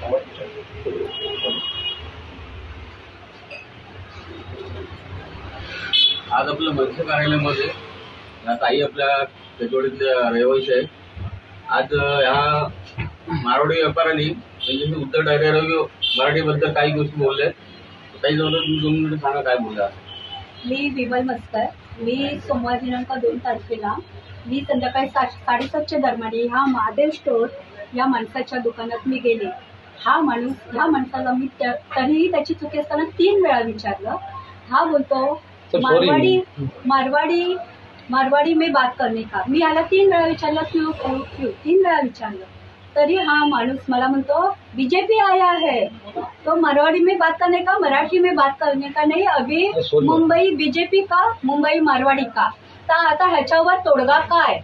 आज आपल्या मनसे कार्यालयामध्ये या ताई आपल्या केतवाडीतल्या रहिवासी आहेत. आज ह्या मारवाडी व्यापाऱ्यांनी त्यांच्याशी उद्धव ठाकरे मराठीबद्दल काही गोष्टी बोलल्या. काही जवळ तुम्ही 2 मिनिटं सांगा काय बोलला. मी विमल मस्कर. मी सोमवार दिनांक 2 तारखेला मी संध्याकाळी 7:30च्या दरम्यान ह्या महादेव स्टोर या माणसाच्या दुकानात मी गेले. ह्या माणसाला मी तरीही त्याची चुकी असताना 3 वेळा विचारलं. हा बोलतो मारवाडी में बात करने का. मी याला 3 वेळा विचारलं क्यों 3 वेळा विचारलं. तरी हा माणूस मला म्हणतो बीजेपी आया है तो मारवाड़ी में बात करने का, मराठी में बात करने का नहीं. अभी मुंबई बीजेपी का, मुंबई मारवाडी का. तर आता ह्याच्यावर तोडगा काय.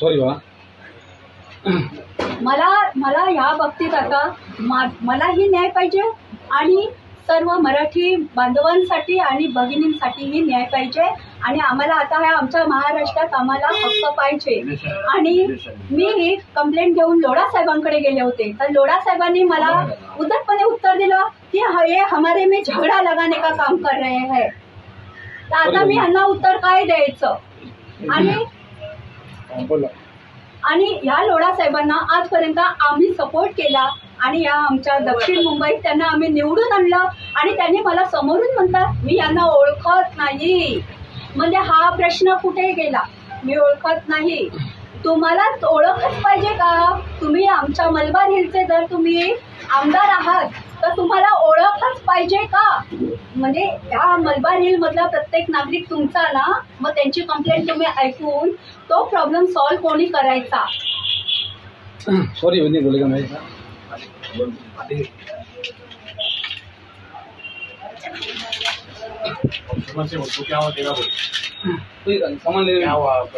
सॉरी मला ह्या बाबतीत आता मलाही न्याय पाहिजे आणि सर्व मराठी बांधवांसाठी आणि भगिनींसाठीही न्याय पाहिजे. आणि आम्हाला आता ह्या आमच्या महाराष्ट्रात आम्हाला हक्क पाहिजे. आणि मी ही कंप्लेंट घेऊन लोढा साहेबांकडे गेले होते. तर लोढा साहेबांनी मला उद्धटपणे उत्तर दिलं की ये हमारे में झगड़ा लगाने का काम कर रहे हैं. तर आता मी ह्यांना उत्तर काय द्यायचं. आणि ह्या लोढा साहेबांना आजपर्यंत आम्ही सपोर्ट केला आणि या आमच्या दक्षिण मुंबईत त्यांना आम्ही निवडून आणलं. आणि त्यांनी मला समोरून म्हणतात मी यांना ओळखत नाही. म्हणजे हा प्रश्न कुठे गेला. मी ओळखत नाही. तुम्हाला ओळखच पाहिजे का. तुम्ही आमच्या मलबार हिलचे जर तुम्ही आमदार आहात तर तुम्हाला ओळखच पाहिजे का. म्हणजे ह्या मलबार हिल मधला प्रत्येक नागरिक तुमचा ना. मग त्यांची कंप्लेंट तुम्ही ऐकून तो प्रॉब्लेम सॉल्व्ह कोणी करायचा. सॉरी बोलेगा मैं क्या होगा कोई सामान लेना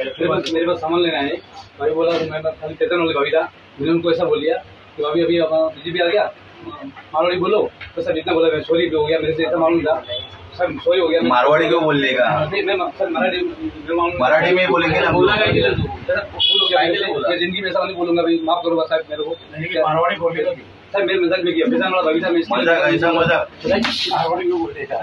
मेरे पास सामान लेना है. भाई बोला मैं खाली चेतन वाले भाभी था. मैंने उनको ऐसा बोल दिया कि भाभी अभी बीजेपी आ गया मारवाड़ी बोलो. तो सर इतना बोला मैं सॉरी हो गया मेरे से ऐसा मालूम था सर सॉरी हो गया. मारवाड़ी क्यों बोलने का. सर मराठी में बोलेंगे ना. बोला क्या जिंदगी में ऐसा नहीं बोलूंगा भाई माफ करो साहब मेरे को. मारवाड़ी बोलने का सर मेरे मजाक में किया भाभी था. मजाक ऐसा मजाक मारवाड़ी क्यों बोलने का.